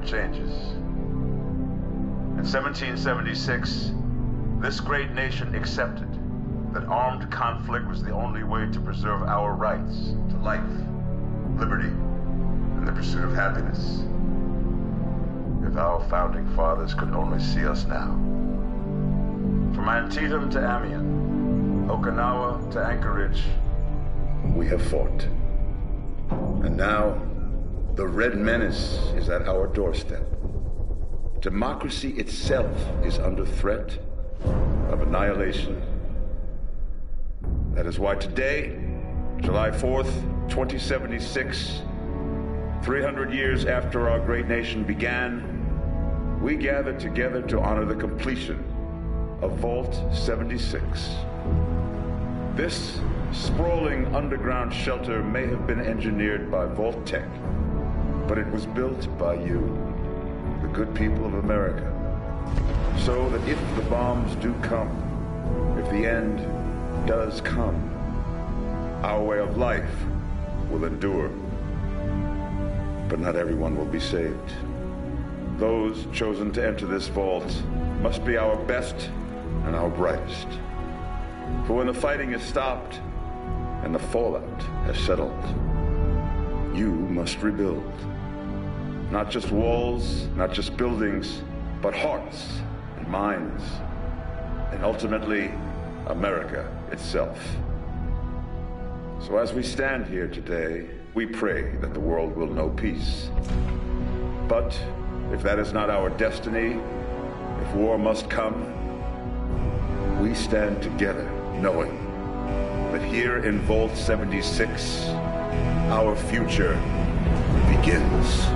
changes. In 1776, this great nation accepted that armed conflict was the only way to preserve our rights to life, liberty, and the pursuit of happiness. If our founding fathers could only see us now. From Antietam to Amiens, Okinawa to Anchorage, we have fought. And now, the Red Menace is at our doorstep. Democracy itself is under threat of annihilation. That is why today, July 4th, 2076, 300 years after our great nation began, we gather together to honor the completion of Vault 76. This sprawling underground shelter may have been engineered by Vault-Tec, but it was built by you, the good people of America, so that if the bombs do come, if the end does come, our way of life will endure. But not everyone will be saved. Those chosen to enter this vault must be our best and our brightest. For when the fighting is stopped and the fallout has settled, you must rebuild. Not just walls, not just buildings, but hearts and minds, and ultimately, America itself. So as we stand here today, we pray that the world will know peace. But if that is not our destiny, if war must come, we stand together knowing that here in Vault 76, our future begins.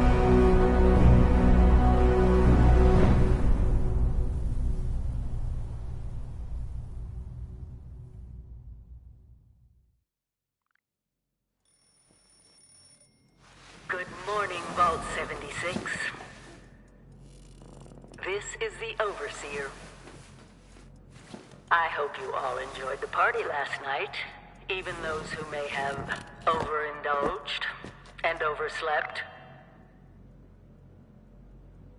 Good morning, Vault 76. This is the Overseer. I hope you all enjoyed the party last night, even those who may have overindulged and overslept.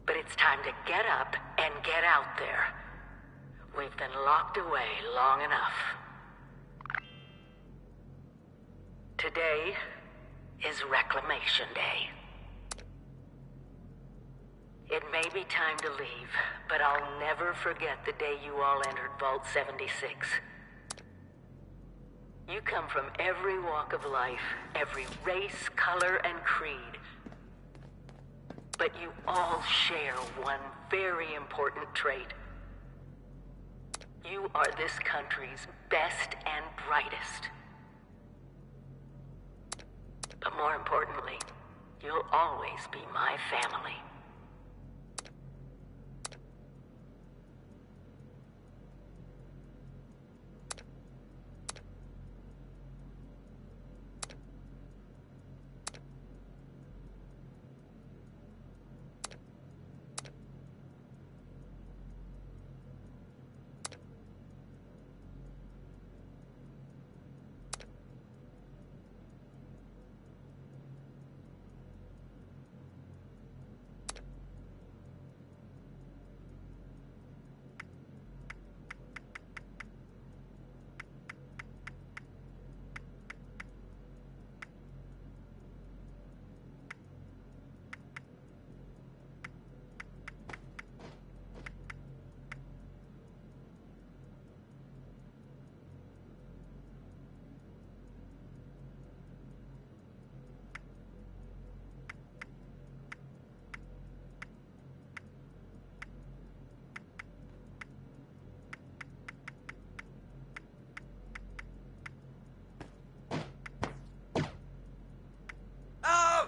But it's time to get up and get out there. We've been locked away long enough. Today is Reclamation Day. It may be time to leave, but I'll never forget the day you all entered Vault 76. You come from every walk of life, every race, color, and creed. But you all share one very important trait. You are this country's best and brightest. But more importantly, you'll always be my family.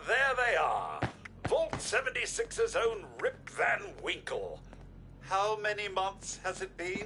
There they are. Vault 76's own Rip Van Winkle. How many months has it been?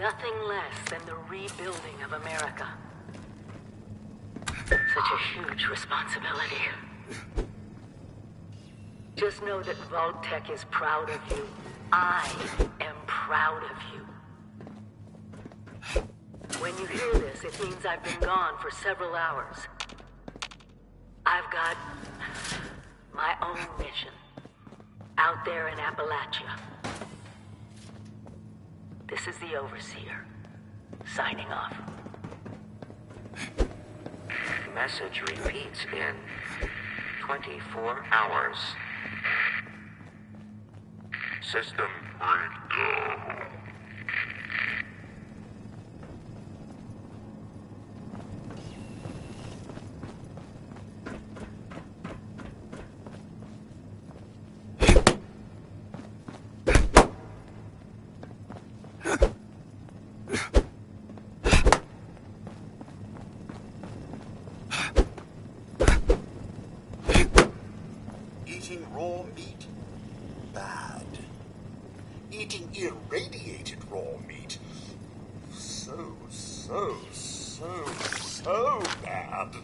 nothing less than the rebuilding of America. Such a huge responsibility. Just know that Vault-Tec is proud of you. I am proud of you. When you hear this, it means I've been gone for several hours. I've got my own mission out there in Appalachia. This is the Overseer, signing off. Message repeats in 24 hours. System breakdown. Eating raw meat? Bad. Eating irradiated raw meat? So bad.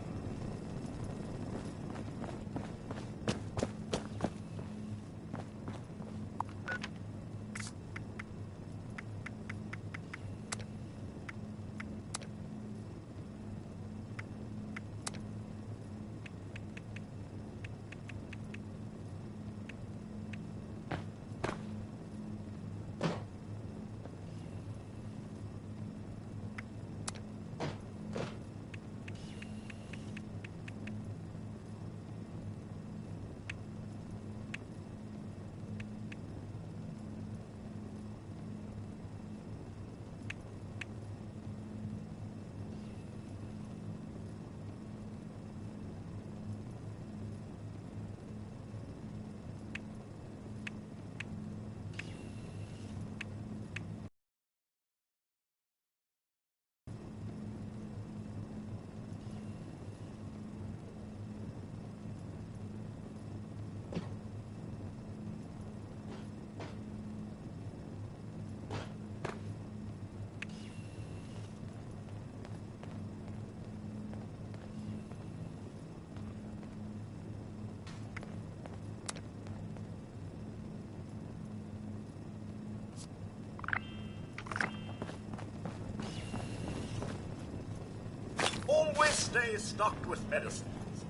Always stay stocked with medicines.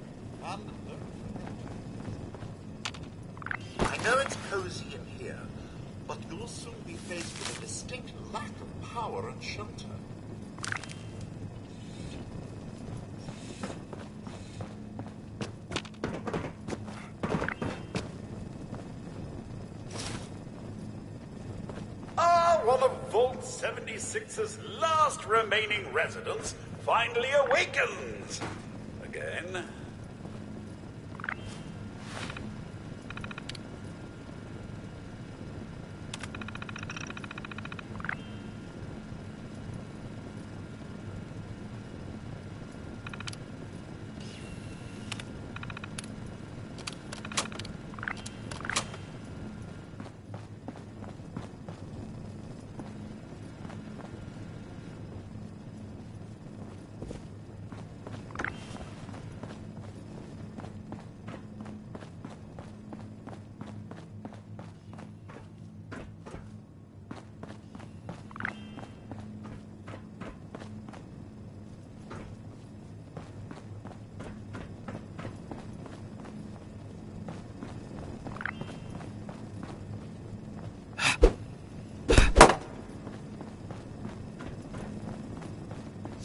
And I know it's cozy in here, but you'll soon be faced with a distinct lack of power and shelter. One of Vault 76's last remaining residents finally awakens again.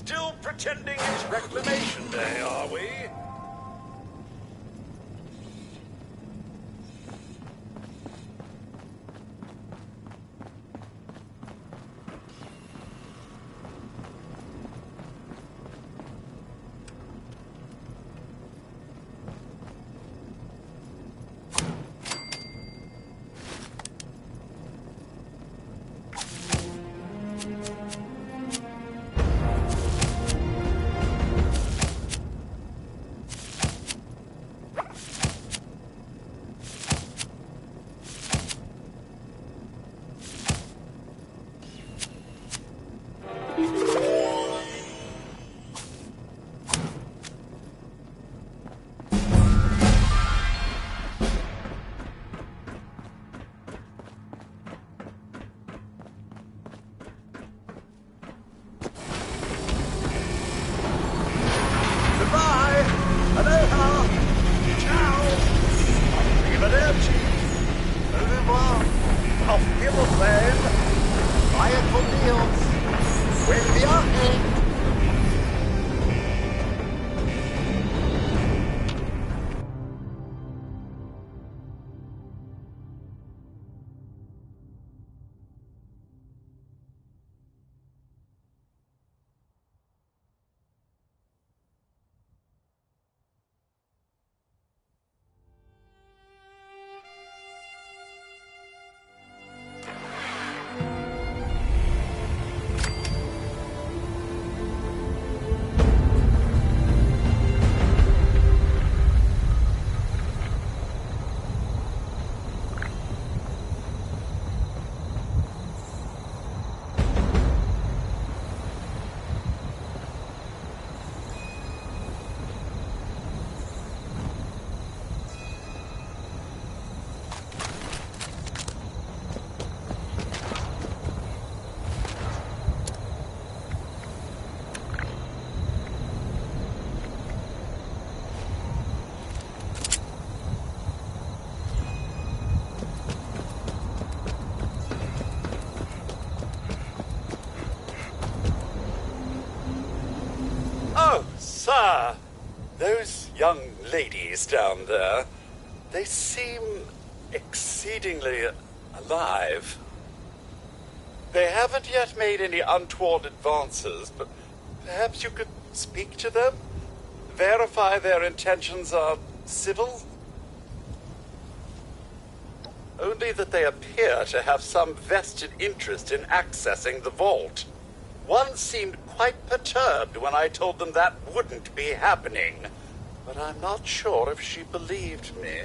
Still pretending it's Reclamation Day, are we? Vaya con Dios. Buen viaje. Oh, sir, those young ladies down there, they seem exceedingly alive. They haven't yet made any untoward advances, but perhaps you could speak to them? Verify their intentions are civil? Only that they appear to have some vested interest in accessing the vault. One seemed quite perturbed when I told them that wouldn't be happening, but I'm not sure if she believed me.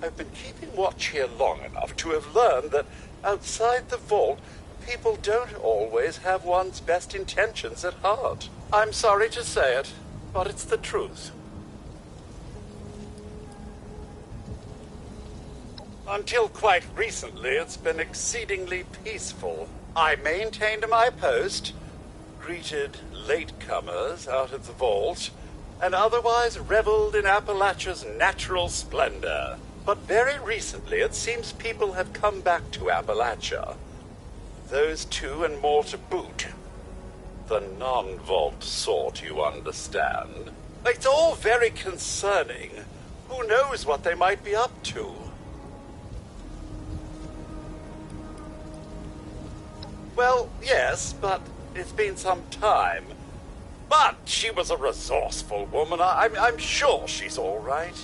I've been keeping watch here long enough to have learned that outside the vault, people don't always have one's best intentions at heart. I'm sorry to say it, but it's the truth. Until quite recently, it's been exceedingly peaceful. I maintained my post, greeted latecomers out of the vault, and otherwise reveled in Appalachia's natural splendor. But very recently, it seems people have come back to Appalachia. Those two and more to boot. The non-vault sort, you understand. It's all very concerning. Who knows what they might be up to? Well, yes, but it's been some time. But she was a resourceful woman. I'm sure she's all right.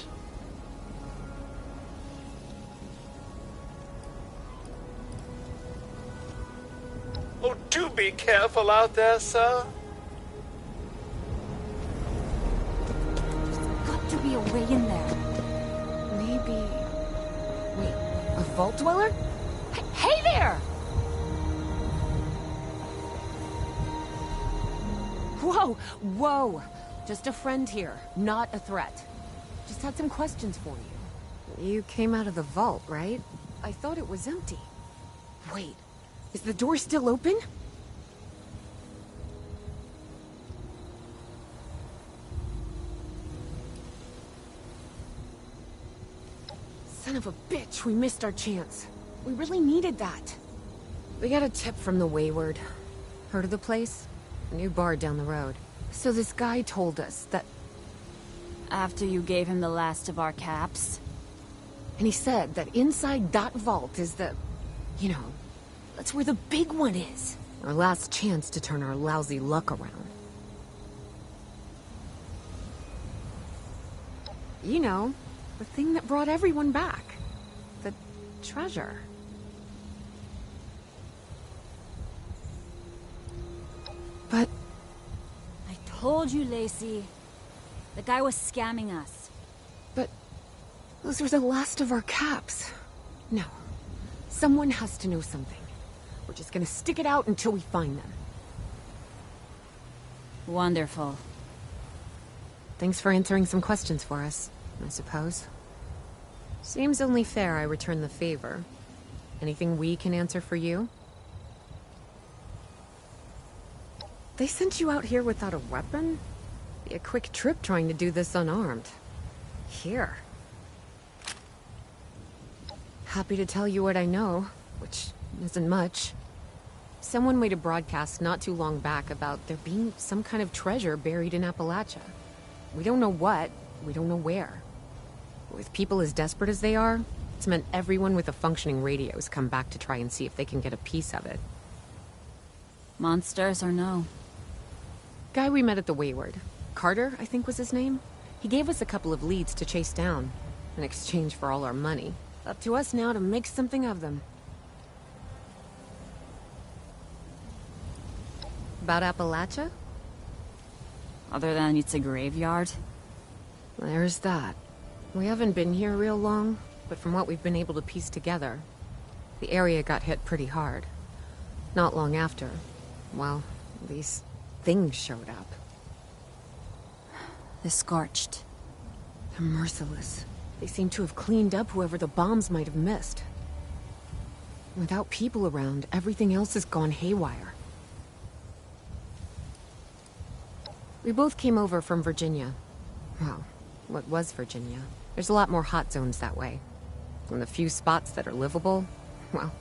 Oh, do be careful out there, sir. There's got to be a way in there. Maybe... Wait, a vault dweller? Hey there! Whoa, whoa! Just a friend here, not a threat. Just had some questions for you. You came out of the vault, right? I thought it was empty. Wait, is the door still open? Son of a bitch, we missed our chance. We really needed that. We got a tip from the Wayward. Heard of the place? A new bar down the road. So this guy told us that... After you gave him the last of our caps? And he said that inside that vault is the... You know, that's where the big one is. Our last chance to turn our lousy luck around. You know, the thing that brought everyone back. The treasure. But... I told you, Lacey. The guy was scamming us. But... those were the last of our caps. No. Someone has to know something. We're just gonna stick it out until we find them. Wonderful. Thanks for answering some questions for us, I suppose. Seems only fair I return the favor. Anything we can answer for you? They sent you out here without a weapon? Be a quick trip trying to do this unarmed. Here, happy to tell you what I know, which isn't much. Someone made a broadcast not too long back about there being some kind of treasure buried in Appalachia. We don't know what, we don't know where. With people as desperate as they are, it's meant everyone with a functioning radio has come back to try and see if they can get a piece of it. Monsters or no? Guy we met at the Wayward. Carter, I think was his name. He gave us a couple of leads to chase down, in exchange for all our money. Up to us now to make something of them. About Appalachia? Other than it's a graveyard? There's that. We haven't been here real long, but from what we've been able to piece together, the area got hit pretty hard. Not long after, well, these things showed up. The Scorched. They're merciless. They seem to have cleaned up whoever the bombs might have missed. Without people around, everything else has gone haywire. We both came over from Virginia. Well, what was Virginia? There's a lot more hot zones that way. And the few spots that are livable, well,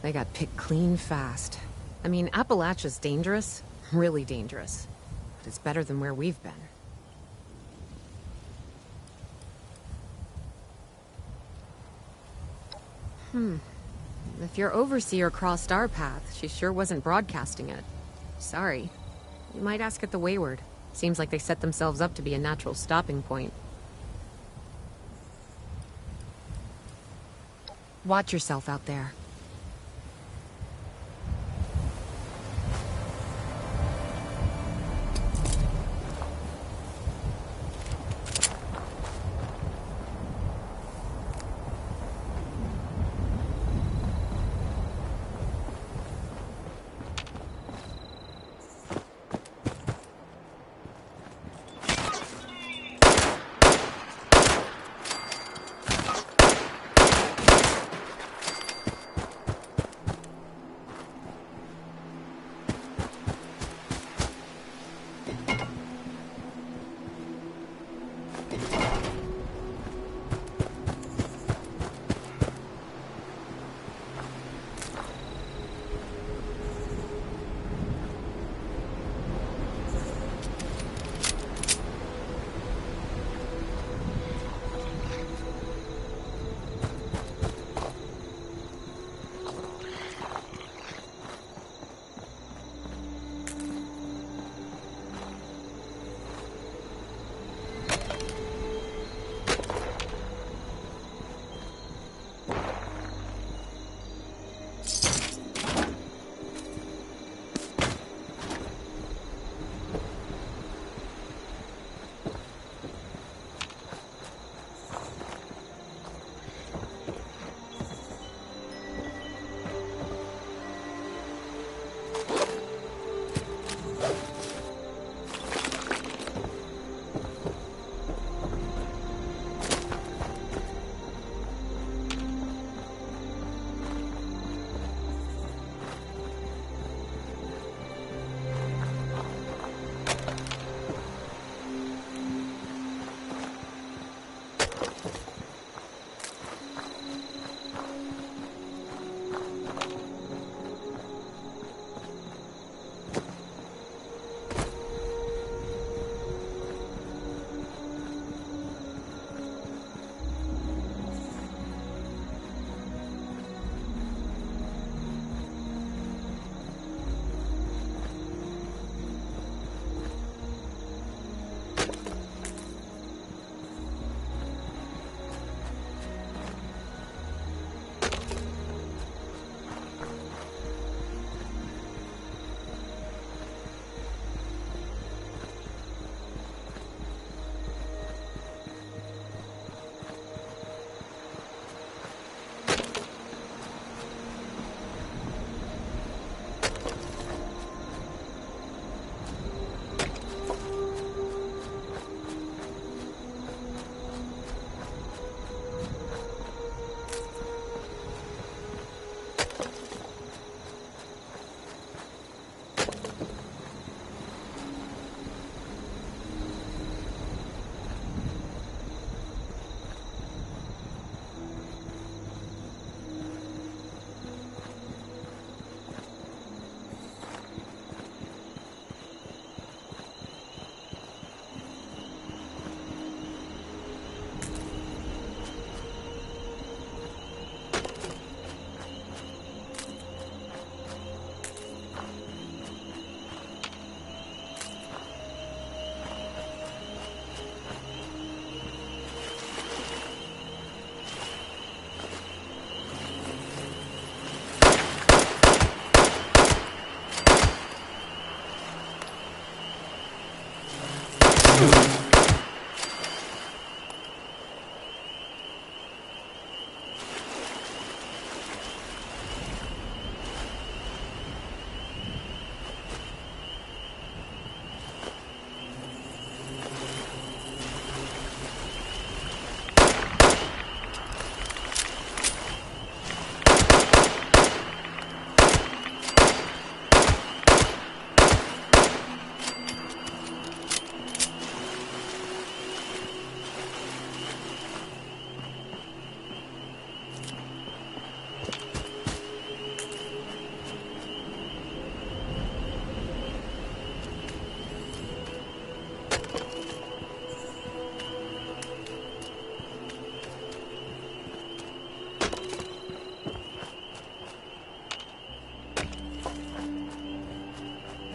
they got picked clean fast. I mean, Appalachia's dangerous, really dangerous. But it's better than where we've been. If your overseer crossed our path, she sure wasn't broadcasting it. Sorry. You might ask at the Wayward. Seems like they set themselves up to be a natural stopping point. Watch yourself out there.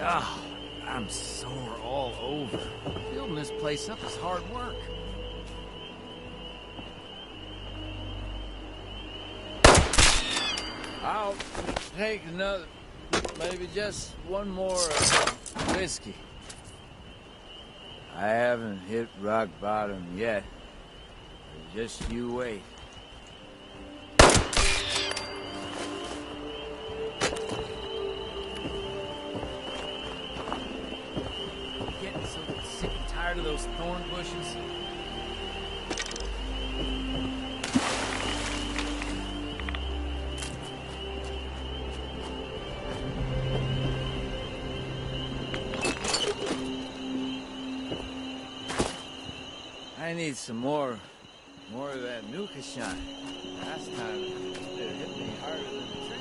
Oh, I'm sore all over. Building this place up is hard work. I'll take another, maybe just one more whiskey. I haven't hit rock bottom yet. Just you wait. Getting so sick and tired of those thorn bushes. I need some more of that Nuka shine. Last time it hit me harder than a train.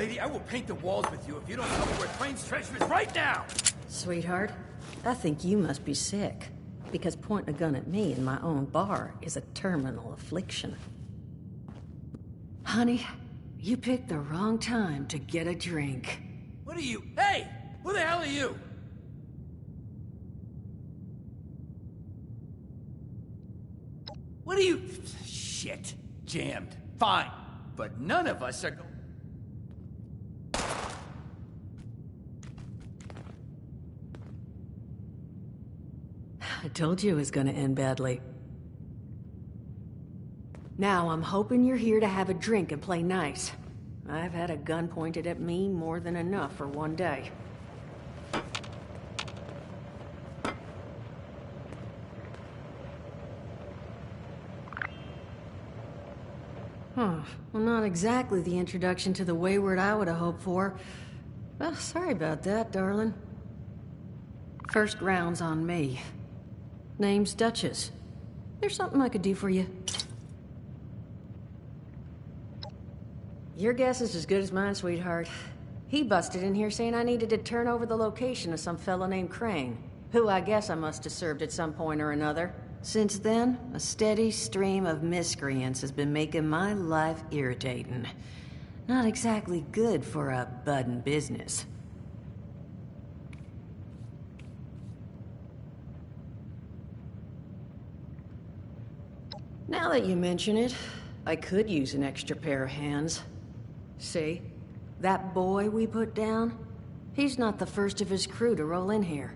lady, I will paint the walls with you if you don't tell me where Crane's treasure is right now! Sweetheart, I think you must be sick. Because pointing a gun at me in my own bar is a terminal affliction. Honey, you picked the wrong time to get a drink. What are you? Hey! Who the hell are you? What are you? Shit. Jammed. Fine. But none of us are I told you it was gonna end badly. Now I'm hoping you're here to have a drink and play nice. I've had a gun pointed at me more than enough for one day. Huh. Well, not exactly the introduction to the Wayward I would have hoped for. Well, sorry about that, darling. First round's on me. Name's Duchess. There's something I could do for you. Your guess is as good as mine, sweetheart. He busted in here saying I needed to turn over the location of some fellow named Crane, who I guess I must have served at some point or another. Since then, a steady stream of miscreants has been making my life irritating. Not exactly good for a budding business. Now that you mention it, I could use an extra pair of hands. See? That boy we put down? He's not the first of his crew to roll in here.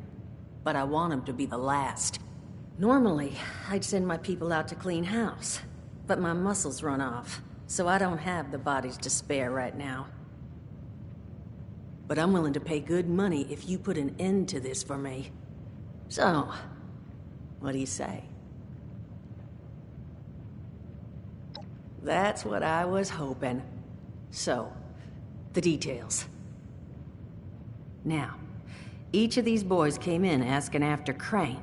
But I want him to be the last. Normally, I'd send my people out to clean house. But my muscles run off, so I don't have the bodies to spare right now. But I'm willing to pay good money if you put an end to this for me. So, what do you say? That's what I was hoping. So, the details. Now, each of these boys came in asking after Crane.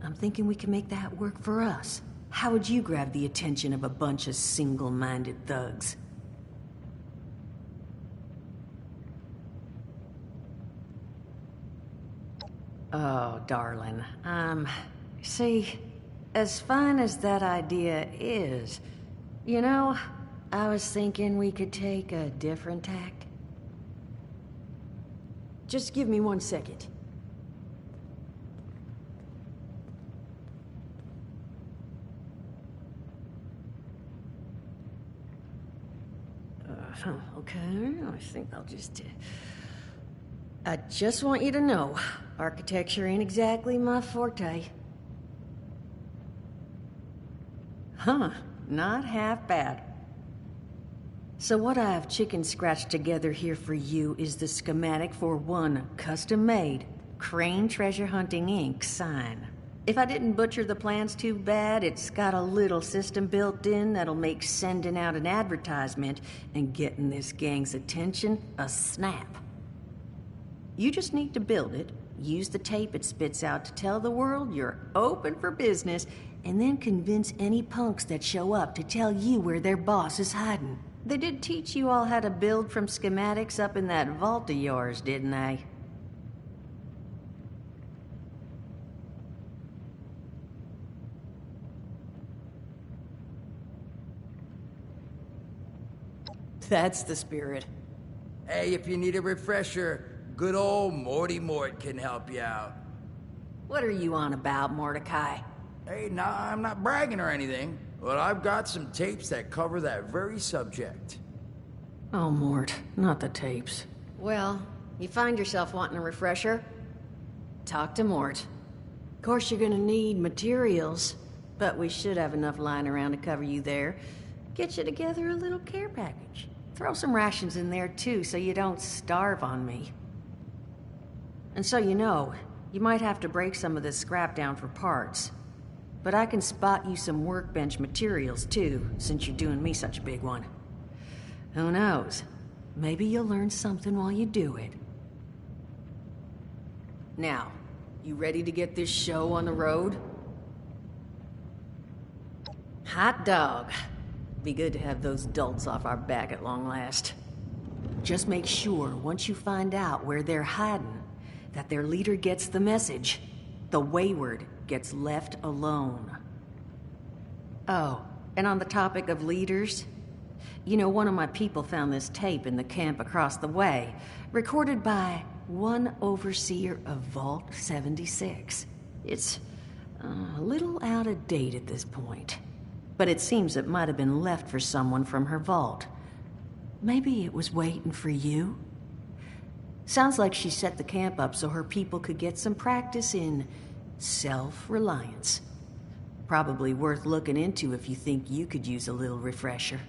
I'm thinking we can make that work for us. How would you grab the attention of a bunch of single-minded thugs? Oh, darling. See, as fine as that idea is, you know, I was thinking we could take a different tack. Just give me 1 second. Okay, I think I'll just... I just want you to know, architecture ain't exactly my forte. Huh, not half bad. So what I have chicken scratched together here for you is the schematic for one custom-made Crane Treasure Hunting Inc. sign. If I didn't butcher the plans too bad, it's got a little system built in that'll make sending out an advertisement and getting this gang's attention a snap. You just need to build it, use the tape it spits out to tell the world you're open for business, and then convince any punks that show up to tell you where their boss is hiding. They did teach you all how to build from schematics up in that vault of yours, didn't they? That's the spirit. Hey, if you need a refresher, good old Morty Mort can help you out. What are you on about, Mordecai? Hey, nah, I'm not bragging or anything, but I've got some tapes that cover that very subject. Oh, Mort, not the tapes. Well, you find yourself wanting a refresher? Talk to Mort. Of course, you're gonna need materials, but we should have enough lying around to cover you there. Get you together a little care package. Throw some rations in there, too, so you don't starve on me. And so you know, you might have to break some of this scrap down for parts. But I can spot you some workbench materials, too, since you're doing me such a big one. Who knows? Maybe you'll learn something while you do it. Now, you ready to get this show on the road? Hot dog. Be good to have those dolts off our back at long last. Just make sure, once you find out where they're hiding, that their leader gets the message. The wayward gets left alone. Oh, and on the topic of leaders, you know, one of my people found this tape in the camp across the way, recorded by one overseer of Vault 76. It's a little out of date at this point, but it seems it might have been left for someone from her vault. Maybe it was waiting for you? Sounds like she set the camp up so her people could get some practice in self-reliance. Probably worth looking into if you think you could use a little refresher.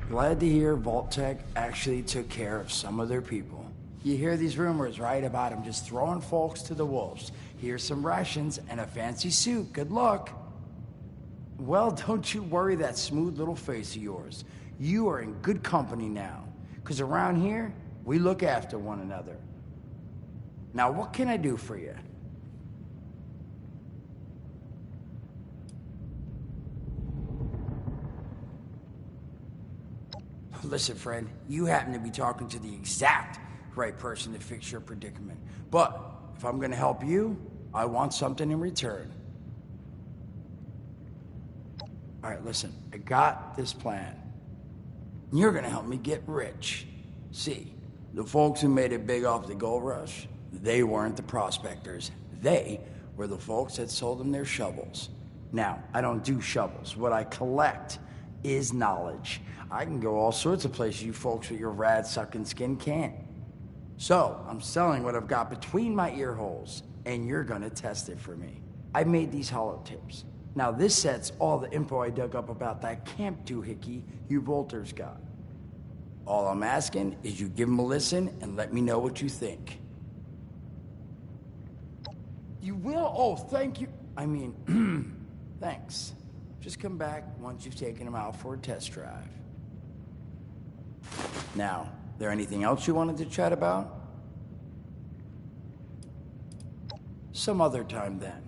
Glad to hear Vault-Tec actually took care of some of their people. You hear these rumors, right, about them just throwing folks to the wolves. Here's some rations and a fancy suit. Good luck. Well, don't you worry that smooth little face of yours. You are in good company now. Because around here, we look after one another. Now, what can I do for you? Listen, friend, you happen to be talking to the exact right person to fix your predicament. But if I'm gonna help you, I want something in return. All right, listen, I got this plan. You're gonna help me get rich. See, the folks who made it big off the gold rush, they weren't the prospectors. They were the folks that sold them their shovels. Now, I don't do shovels. What I collect is knowledge. I can go all sorts of places you folks with your rad-sucking skin can't. So, I'm selling what I've got between my ear holes, and you're gonna test it for me. I made these holotapes. Now, this set's all the info I dug up about that camp doohickey you Volters got. All I'm asking is you give them a listen and let me know what you think. You will? Oh, thank you. I mean, thanks. Just come back once you've taken them out for a test drive. Now, there anything else you wanted to chat about? Some other time then.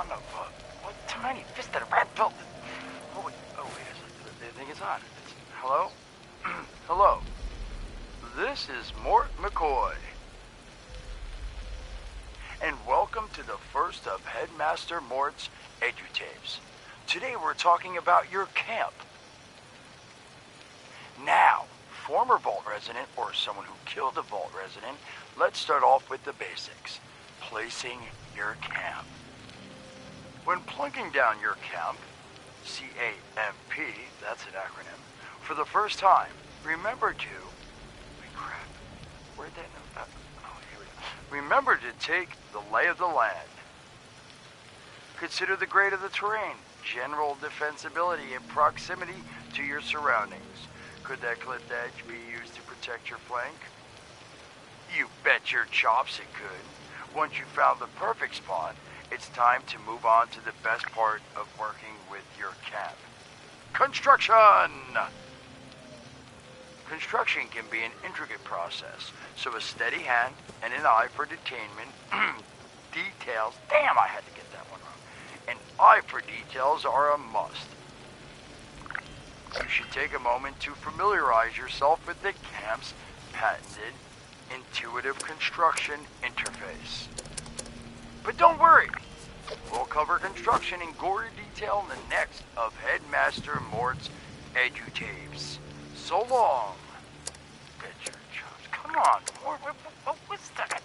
son of a... What tiny fisted rat built... Oh, wait, I think it's on. Hello? Hello? This is Mort McCoy. And welcome to the first of Headmaster Mort's EduTapes. Today we're talking about your camp. Now, former Vault resident or someone who killed a Vault resident, let's start off with the basics. Placing your camp. When plunking down your camp, C-A-M-P, that's an acronym, for the first time, remember to... Wait, crap. Where'd that... here we go. Remember to take the lay of the land. Consider the grade of the terrain, general defensibility, and proximity to your surroundings. Could that clipped edge be used to protect your flank? You bet your chops it could. Once you found the perfect spot, it's time to move on to the best part of working with your camp. Construction! Construction can be an intricate process, so a steady hand and an eye for detainment, details, damn, I had to get that one wrong. An eye for details are a must. You should take a moment to familiarize yourself with the camp's patented intuitive construction interface. But don't worry, we'll cover construction in gory detail in the next of Headmaster Mort's EduTapes. So long. Bet your chops. Come on, Mort, what was that?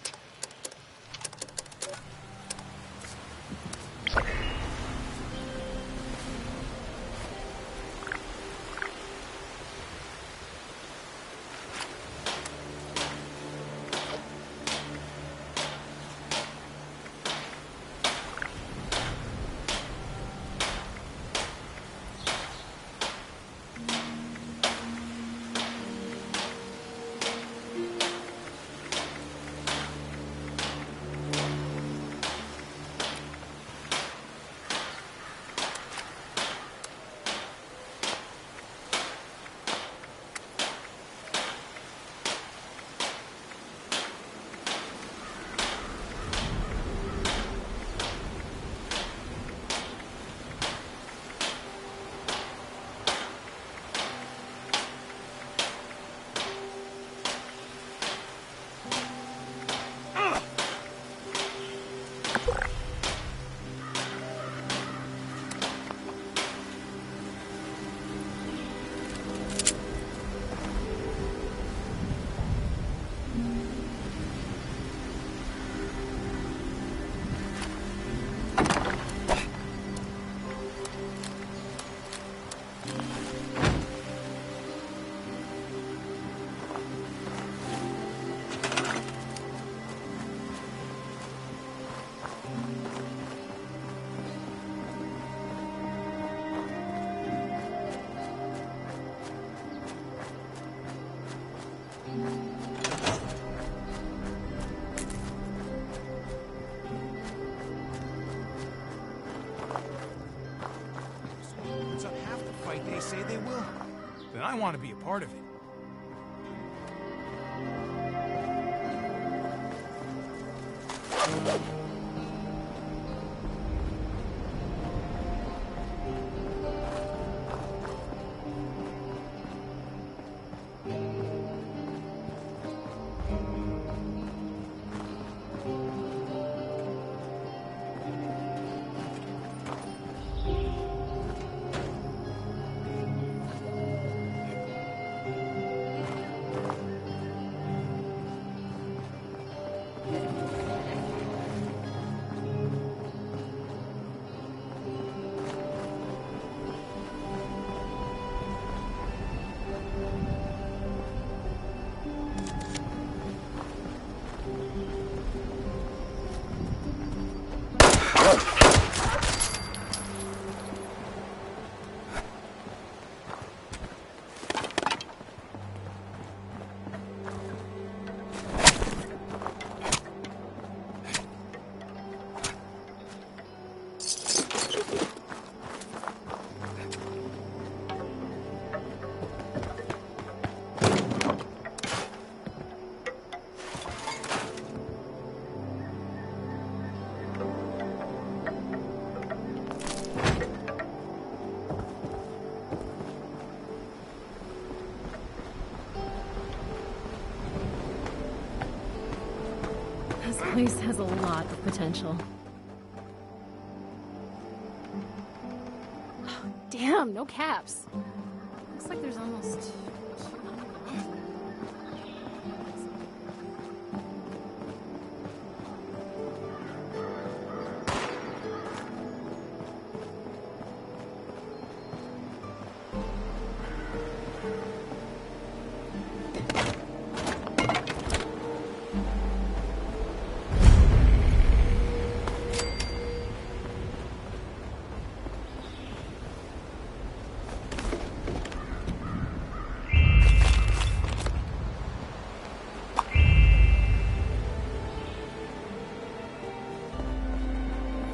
They say they will, then I want to be a part of it. This place has a lot of potential. Oh, damn, no caps. Looks like there's almost...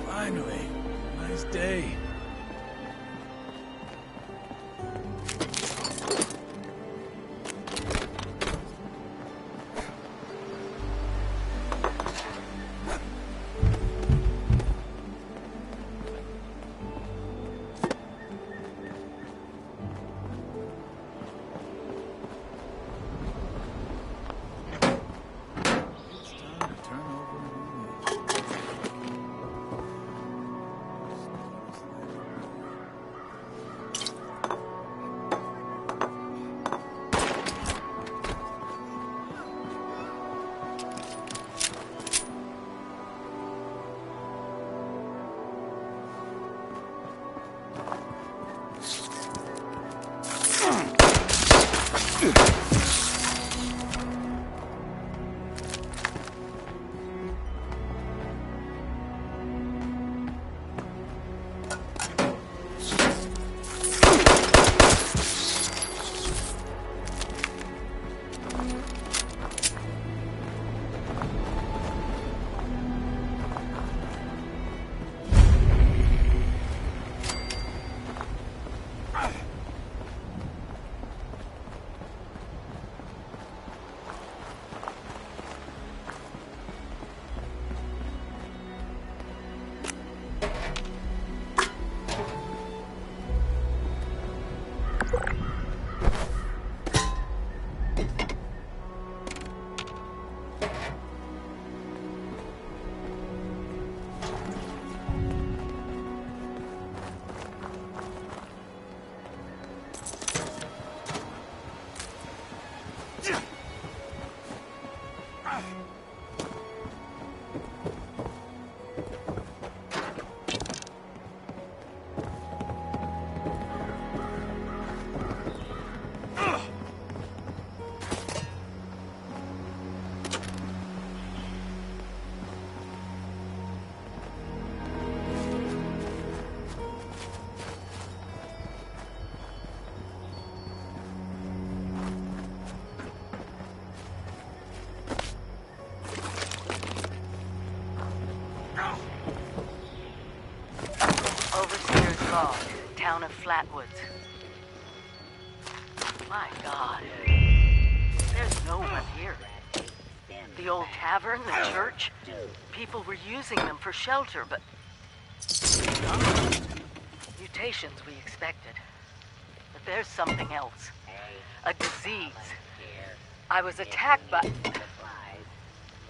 Finally. Nice day. Town of Flatwoods. My God. There's no one here. The old tavern, the church, people were using them for shelter, but... mutations we expected. But there's something else. A disease. I was attacked by...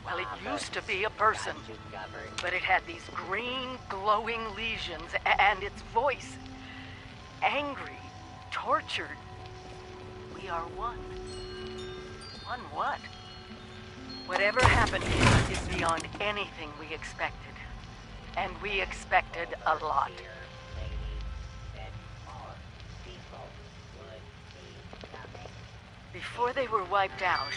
Well, it used to be a person, but it had these green, glowing lesions, and its voice... angry, tortured. We are one. One what? Whatever happened here is beyond anything we expected. And we expected a lot. Before they were wiped out,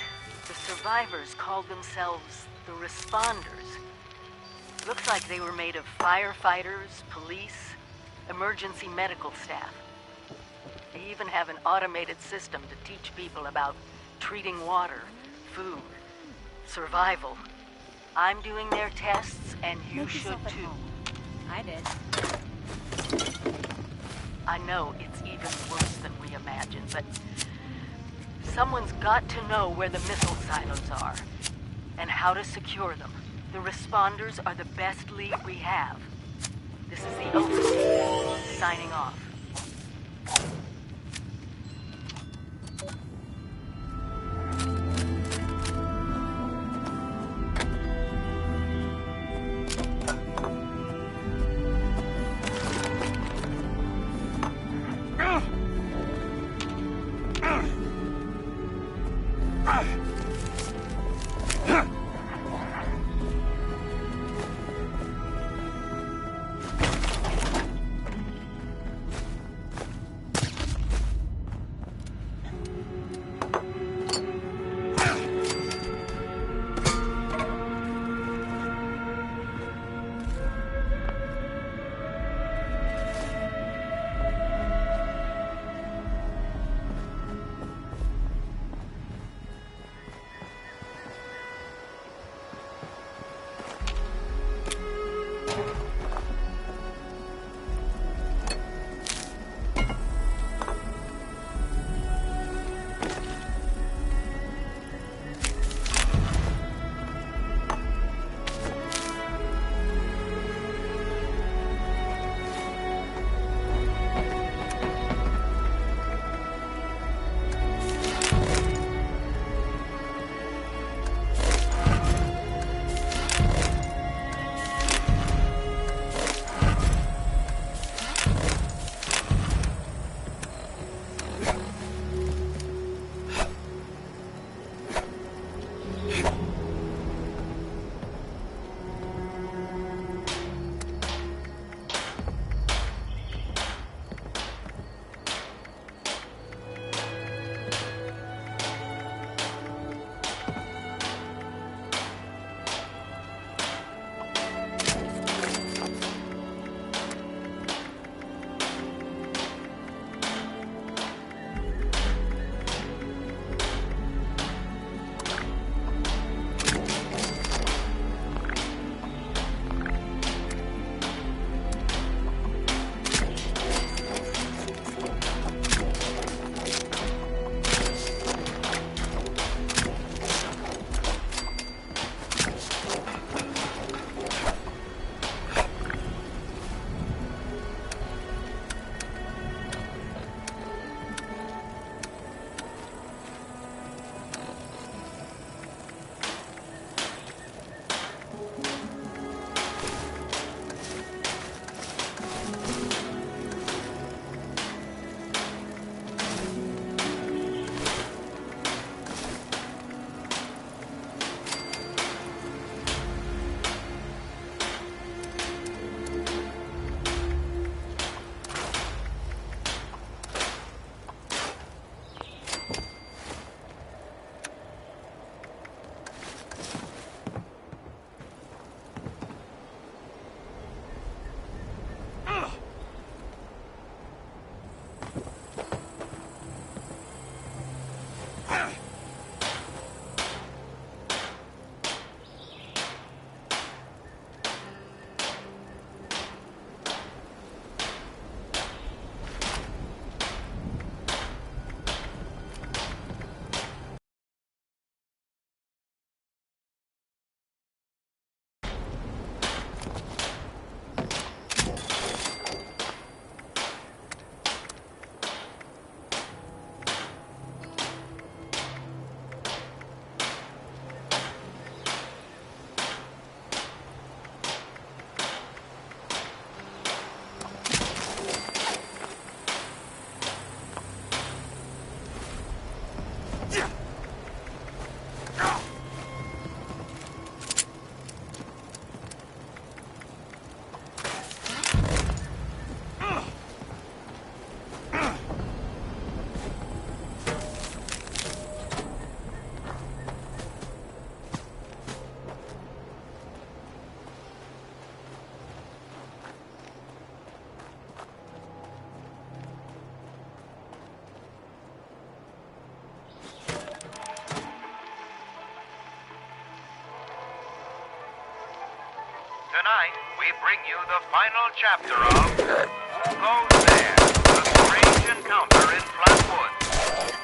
the survivors called themselves the Responders. Looks like they were made of firefighters, police, emergency medical staff. They even have an automated system to teach people about treating water, food, survival. I'm doing their tests, and you should too. I did. I know it's even worse than we imagined, but someone's got to know where the missile silos are and how to secure them. The Responders are the best lead we have. This is the Overseer, signing off. Tonight, we bring you the final chapter of Who Goes There? The Strange Encounter in Flatwoods.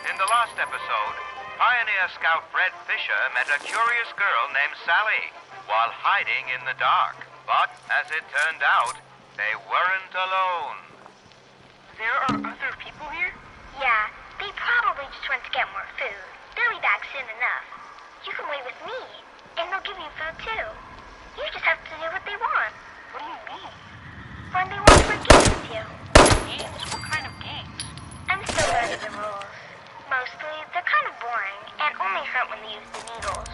In the last episode, Pioneer Scout Fred Fisher met a curious girl named Sally while hiding in the dark. But, as it turned out, they weren't alone. There are other people here? Yeah, they probably just went to get more food. They'll be back soon enough. You can wait with me, and they'll give you food too. You just have to do what they want. What do you mean? When they want to play games with you. Games? What kind of games? I'm still learning the rules. Mostly, they're kind of boring and only hurt when they use the needles.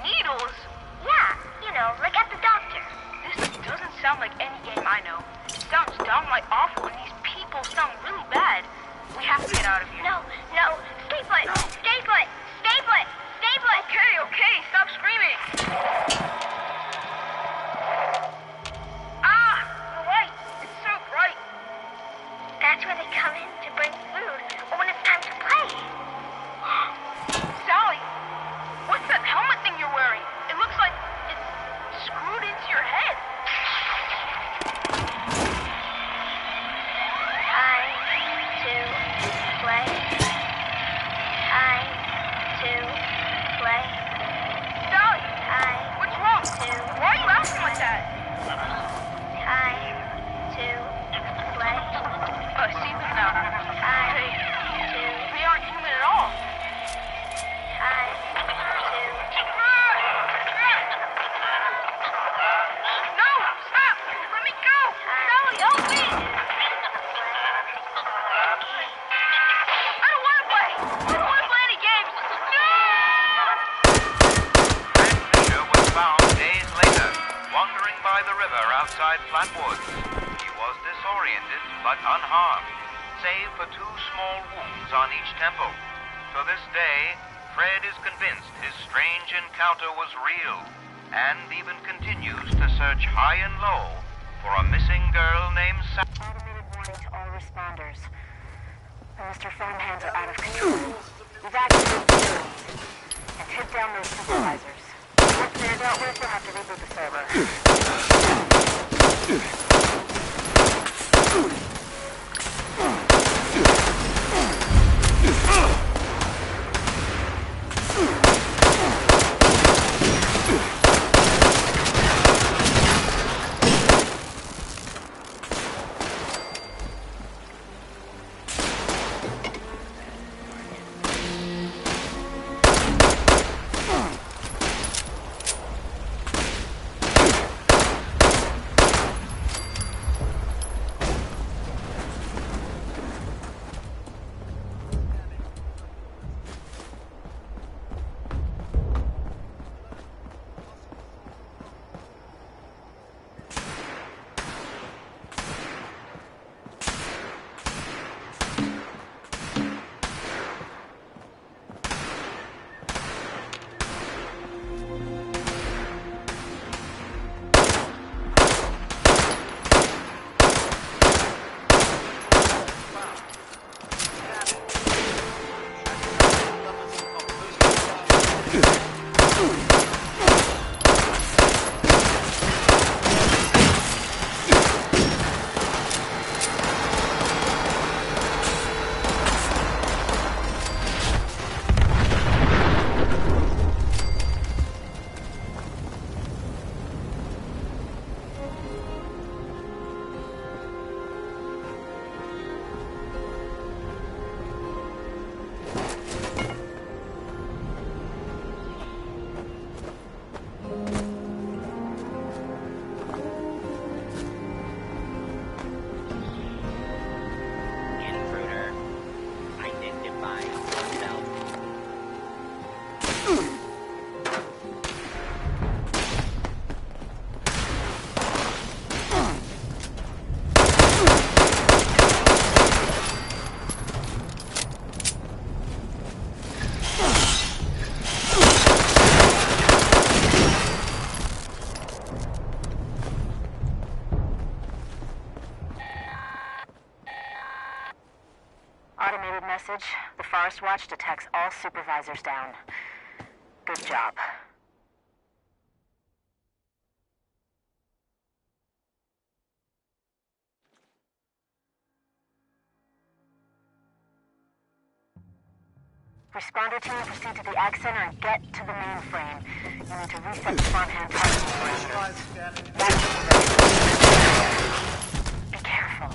Needles? Yeah, you know, like at the doctor. This doesn't sound like any game I know. It sounds downright awful, and these people sound really bad. We have to get out of here. No, stay put, stay put, stay put, stay put. Okay, stop screaming. Ah, the light, it's so bright. That's where they come in to bring food, or when it's time to play. Sally, what's that helmet thing you're wearing? It looks like it's screwed into your head. Outside Flatwood. He was disoriented, but unharmed, save for 2 small wounds on each temple. To this day, Fred is convinced his strange encounter was real, and even continues to search high and low for a missing girl named Sally. Automated warning to all responders. Mr. Farmhands are out of control. Evacuate the building and take down those supervisors. Once they're dealt with, we'll have to reboot the server. Automated message. The Forest Watch detects all supervisors down. Good job. Responder team, proceed to the Ag Center and get to the mainframe. You need to reset the farmhand targeting parameters. Be careful.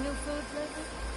new food lately?